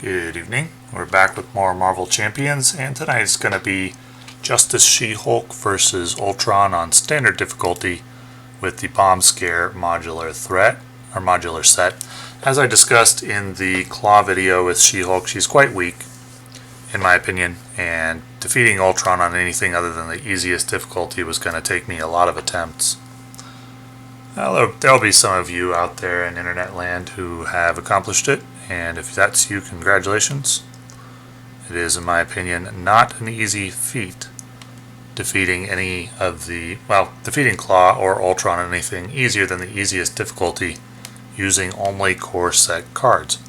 Good evening. We're back with more Marvel Champions, and tonight it's going to be Justice She-Hulk versus Ultron on standard difficulty with the Bomb Scare modular set. As I discussed in the Claw video with She-Hulk, she's quite weak, in my opinion, and defeating Ultron on anything other than the easiest difficulty was going to take me a lot of attempts. There'll be some of you out there in internet land who have accomplished it, and if that's you, congratulations. It is, in my opinion, not an easy feat defeating defeating Claw or Ultron on anything easier than the easiest difficulty using only core set cards.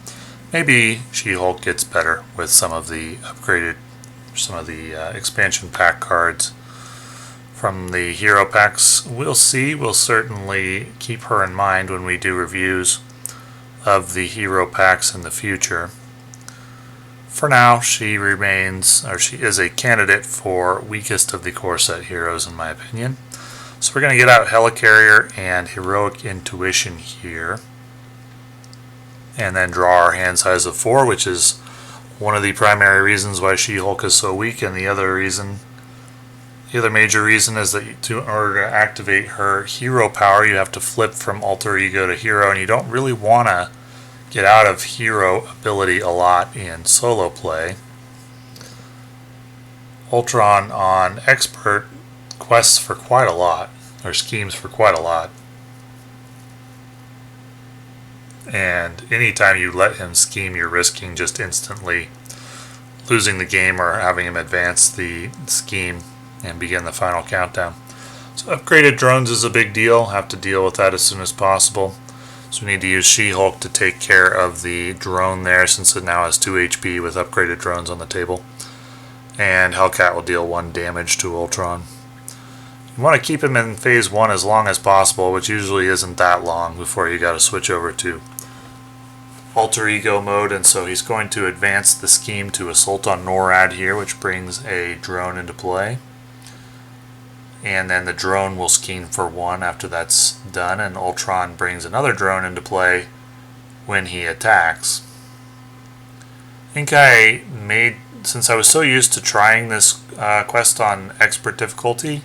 Maybe She-Hulk gets better with some of the expansion pack cards from the hero packs. We'll see. We'll certainly keep her in mind when we do reviews of the hero packs in the future. For now, she is a candidate for weakest of the core set heroes, in my opinion. So we're going to get out Helicarrier and Heroic Intuition here, and then draw our hand size of 4, which is one of the primary reasons why She-Hulk is so weak, and the other major reason is that in order to activate her hero power, you have to flip from alter ego to hero, and you don't really want to get out of hero ability a lot in solo play. Ultron on expert quests for quite a lot, or schemes for quite a lot. And anytime you let him scheme, you're risking just instantly losing the game or having him advance the scheme and begin the final countdown. So upgraded drones is a big deal. Have to deal with that as soon as possible. So we need to use She-Hulk to take care of the drone there, since it now has 2 HP with upgraded drones on the table. And Hellcat will deal 1 damage to Ultron. You want to keep him in phase 1 as long as possible, which usually isn't that long before you got to switch over to alter ego mode, and so he's going to advance the scheme to assault on NORAD here, which brings a drone into play. And then the drone will scheme for 1 after that's done, and Ultron brings another drone into play when he attacks. I think since I was so used to trying this quest on expert difficulty,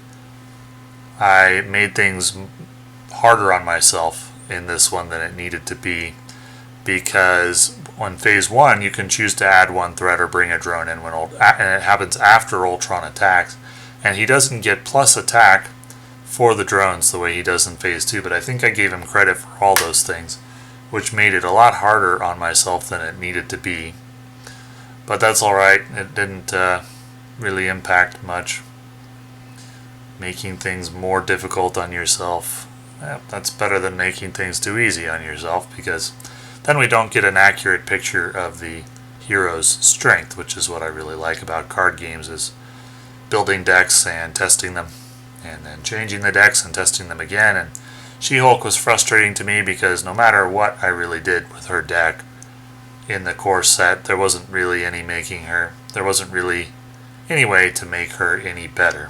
I made things harder on myself in this one than it needed to be, because on phase 1 you can choose to add 1 threat or bring a drone in, and it happens after Ultron attacks. And he doesn't get plus attack for the drones the way he does in phase 2, but I think I gave him credit for all those things, which made it a lot harder on myself than it needed to be. But that's alright, it didn't really impact much. Making things more difficult on yourself, that's better than making things too easy on yourself, because then we don't get an accurate picture of the hero's strength, which is what I really like about card games, is building decks and testing them, and then changing the decks and testing them again. And She-Hulk was frustrating to me because no matter what I really did with her deck in the core set, there wasn't really any way to make her any better.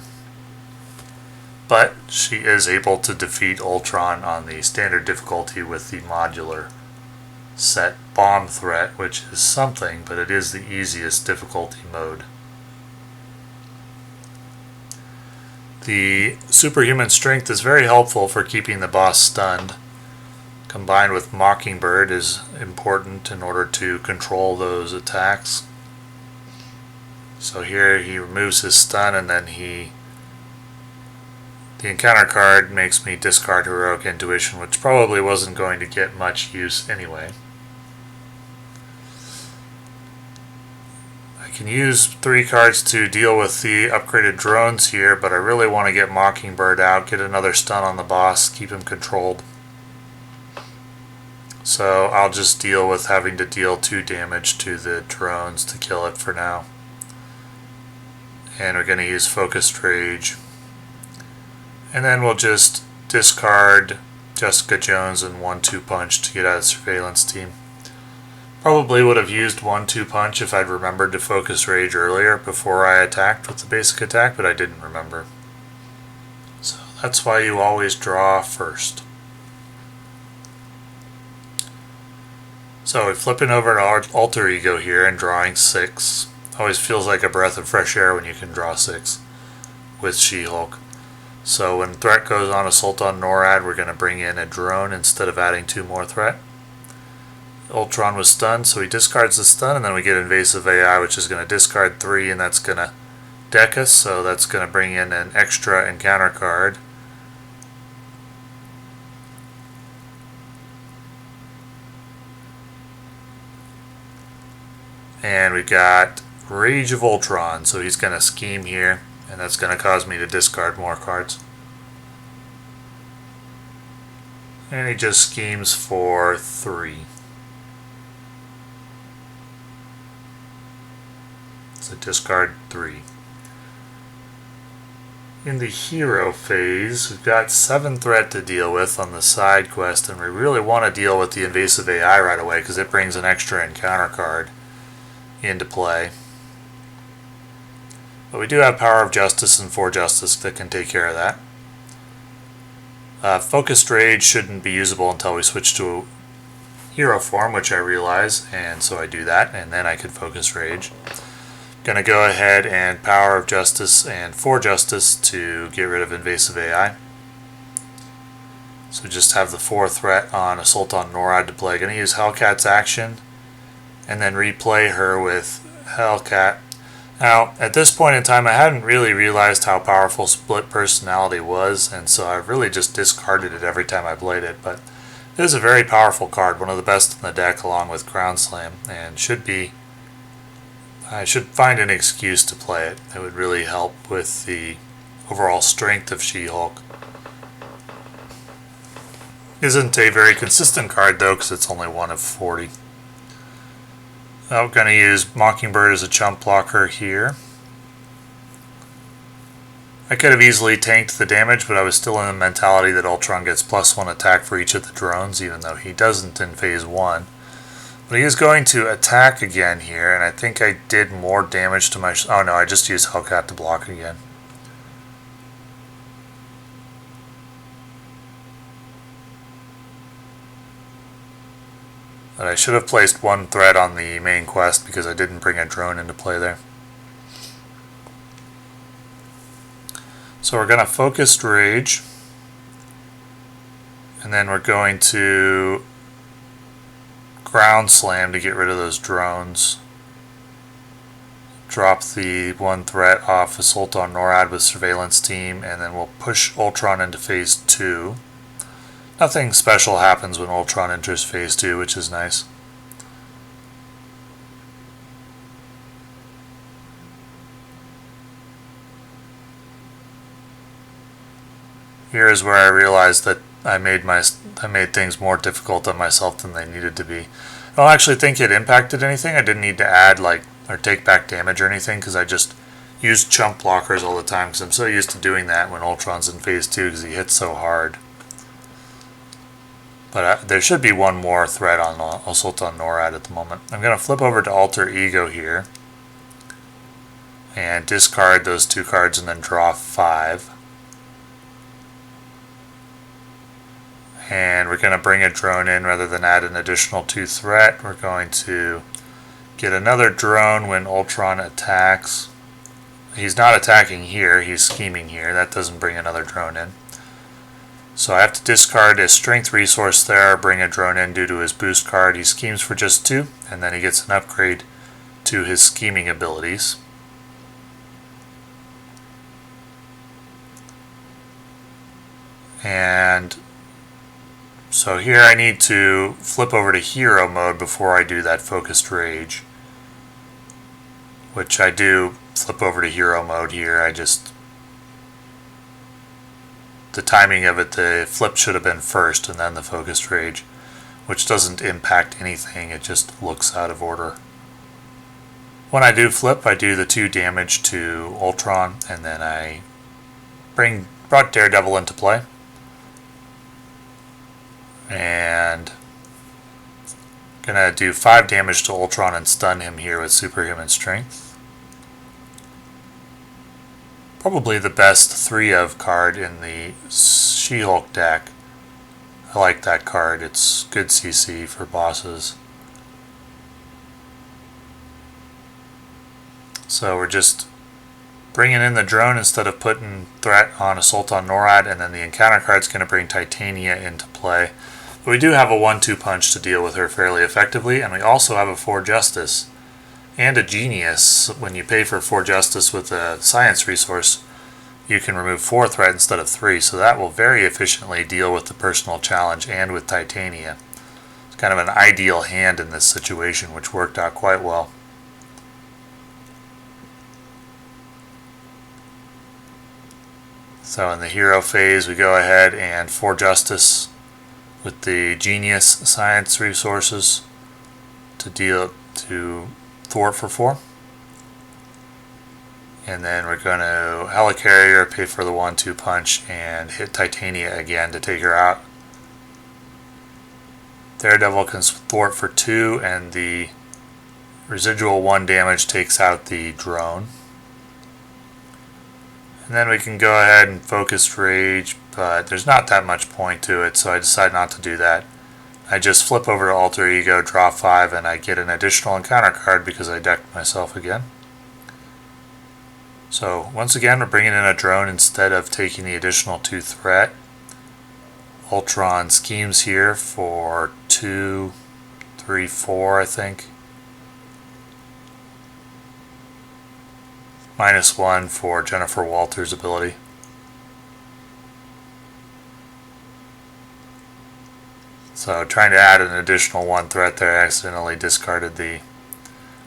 But she is able to defeat Ultron on the standard difficulty with the modular set bomb threat, which is something, but it is the easiest difficulty mode. The superhuman strength is very helpful for keeping the boss stunned. Combined with Mockingbird is important in order to control those attacks. So here he removes his stun, and then the encounter card makes me discard Heroic Intuition, which probably wasn't going to get much use anyway. I can use 3 cards to deal with the upgraded drones here, but I really want to get Mockingbird out, get another stun on the boss, keep him controlled. So I'll just deal with having to deal 2 damage to the drones to kill it for now. And we're going to use Focused Rage. And then we'll just discard Jessica Jones and 1-2 Punch to get out of the surveillance team. Probably would have used 1-2 Punch if I'd remembered to Focus Rage earlier before I attacked with the basic attack, but I didn't remember. So that's why you always draw first. So we're flipping over to our alter ego here and drawing 6. Always feels like a breath of fresh air when you can draw 6 with She-Hulk. So when threat goes on Assault on NORAD, we're going to bring in a drone instead of adding 2 more threat. Ultron was stunned, so he discards the stun, and then we get Invasive AI, which is going to discard 3, and that's going to deck us, so that's going to bring in an extra encounter card. And we've got Rage of Ultron, so he's going to scheme here, and that's going to cause me to discard more cards. And he just schemes for 3. So discard 3. In the hero phase, we've got 7 threat to deal with on the side quest, and we really want to deal with the Invasive AI right away because it brings an extra encounter card into play. But we do have Power of Justice and 4 Justice that can take care of that. Focused Rage shouldn't be usable until we switch to hero form, which I realize, and so I do that, and then I can Focus Rage. Gonna go ahead and Power of Justice and 4 Justice to get rid of Invasive AI. So just have the 4 threat on Assault on NORAD to play. Gonna use Hellcat's action and then replay her with Hellcat. Now, at this point in time, I hadn't really realized how powerful Split Personality was, and so I've really just discarded it every time I played it, but it is a very powerful card, one of the best in the deck along with Crown Slam, and I should find an excuse to play it. It would really help with the overall strength of She-Hulk. Isn't a very consistent card though, because it's only 1 of 40. I'm going to use Mockingbird as a chump blocker here. I could have easily tanked the damage, but I was still in the mentality that Ultron gets +1 attack for each of the drones, even though he doesn't in phase 1. But he is going to attack again here, and I think I did more damage to my... Oh no, I just used Hellcat to block again. But I should have placed 1 threat on the main quest because I didn't bring a drone into play there. So we're going to Focused Rage. And then we're going to Ground Slam to get rid of those drones. Drop the 1 threat off Assault on NORAD with Surveillance Team, and then we'll push Ultron into phase 2. Nothing special happens when Ultron enters phase 2, which is nice. Here is where I realized that I made things more difficult on myself than they needed to be. I don't actually think it impacted anything. I didn't need to add or take back damage or anything because I just used chump blockers all the time because I'm so used to doing that when Ultron's in phase 2 because he hits so hard. But there should be 1 more threat on Assault on NORAD at the moment. I'm going to flip over to Alter Ego here and discard those 2 cards and then draw 5. And we're going to bring a drone in rather than add an additional 2 threat. We're going to get another drone when Ultron attacks. He's not attacking here, he's scheming here. That doesn't bring another drone in. So I have to discard his strength resource there, bring a drone in due to his boost card. He schemes for just 2, and then he gets an upgrade to his scheming abilities. And so here I need to flip over to hero mode before I do that Focused Rage. Which I do flip over to hero mode here. The timing of it, the flip should have been first and then the Focused Rage, which doesn't impact anything, it just looks out of order. When I do flip, I do the 2 damage to Ultron, and then I brought Daredevil into play. And gonna do 5 damage to Ultron and stun him here with Superhuman Strength. Probably the best 3 of card in the She-Hulk deck. I like that card. It's good CC for bosses. So we're just bringing in the drone instead of putting threat on Assault on NORAD, and then the encounter card's going to bring Titania into play. But we do have a 1-2 punch to deal with her fairly effectively, and we also have a 4 Justice and a Genius. When you pay for 4 Justice with a Science resource, you can remove 4 threat instead of 3, so that will very efficiently deal with the personal challenge and with Titania. It's kind of an ideal hand in this situation, which worked out quite well. So in the hero phase, we go ahead and 4 Justice with the Genius Science resources to thwart for 4. And then we're going to Helicarrier, pay for the 1-2 punch, and hit Titania again to take her out. Daredevil can thwart for 2, and the residual 1 damage takes out the drone. And then we can go ahead and focus Rage, but there's not that much point to it, so I decide not to do that. I just flip over to Alter Ego, draw 5, and I get an additional encounter card because I decked myself again. So once again, we're bringing in a drone instead of taking the additional 2 threat. Ultron schemes here for 2, 3, 4, I think. -1 for Jennifer Walters' ability. So trying to add an additional 1 threat there, I accidentally discarded the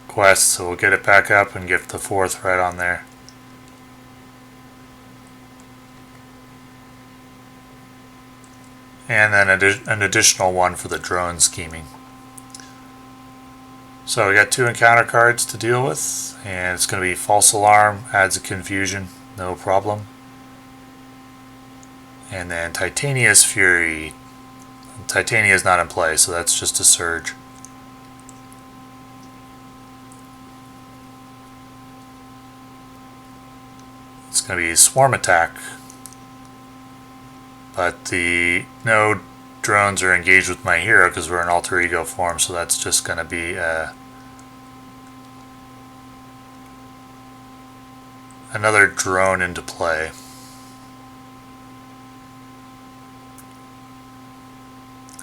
quest, so we'll get it back up and get the 4 threat on there. And then an additional 1 for the drone scheming. So we got 2 encounter cards to deal with, and it's going to be False Alarm, adds a confusion, no problem. And then Titania's Fury. Titania is not in play, so that's just a surge. It's going to be Swarm Attack. But no drones are engaged with my hero because we're in Alter Ego form, so that's just going to be another drone into play.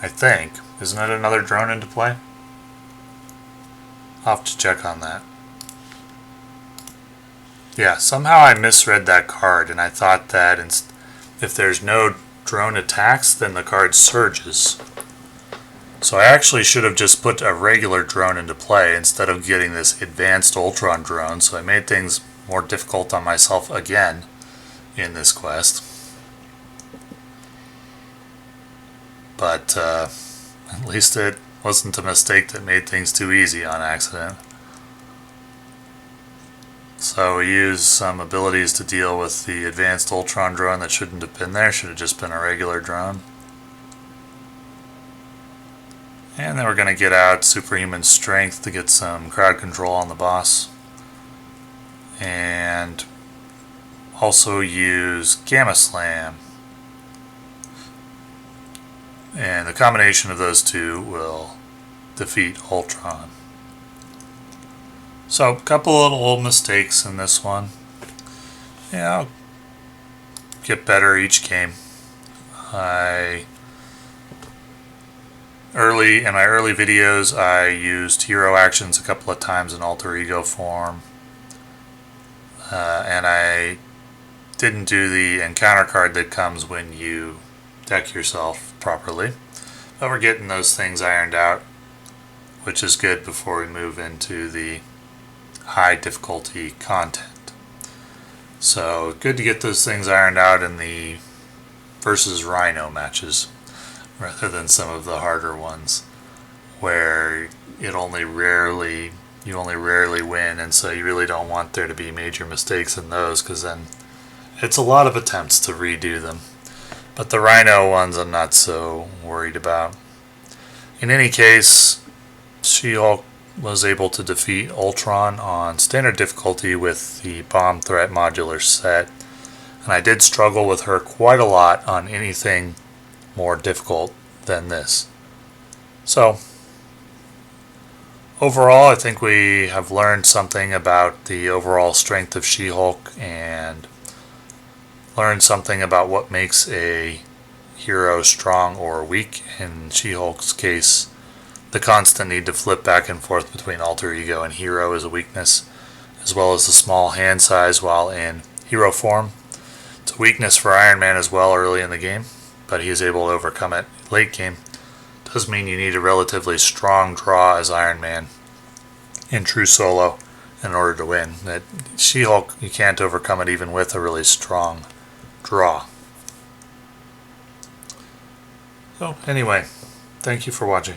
I think. Isn't it another drone into play? I'll have to check on that. Yeah, somehow I misread that card, and I thought that if there's no drone attacks, then the card surges. So I actually should have just put a regular drone into play instead of getting this advanced Ultron drone, so I made things more difficult on myself again in this quest. But at least it wasn't a mistake that made things too easy on accident. So we use some abilities to deal with the advanced Ultron drone that shouldn't have been there, should have just been a regular drone. And then we're going to get out Superhuman Strength to get some crowd control on the boss. And also use Gamma Slam. And the combination of those two will defeat Ultron. So, a couple little mistakes in this one. Yeah, I'll get better each game. In my early videos, I used hero actions a couple of times in Alter Ego form. And I didn't do the encounter card that comes when you deck yourself properly. But we're getting those things ironed out, which is good before we move into the high difficulty content. So good to get those things ironed out in the versus Rhino matches rather than some of the harder ones where you only rarely win, and so you really don't want there to be major mistakes in those, because then it's a lot of attempts to redo them. But the Rhino ones I'm not so worried about. In any case, She-Hulk was able to defeat Ultron on standard difficulty with the bomb threat modular set, and I did struggle with her quite a lot on anything more difficult than this. So Overall, I think we have learned something about the overall strength of She-Hulk and learned something about what makes a hero strong or weak. In She-Hulk's case, the constant need to flip back and forth between alter ego and hero is a weakness, as well as the small hand size while in hero form. It's a weakness for Iron Man as well early in the game, but he is able to overcome it late game. Does mean you need a relatively strong draw as Iron Man in true solo in order to win. That She-Hulk, you can't overcome it even with a really strong draw. So anyway, thank you for watching.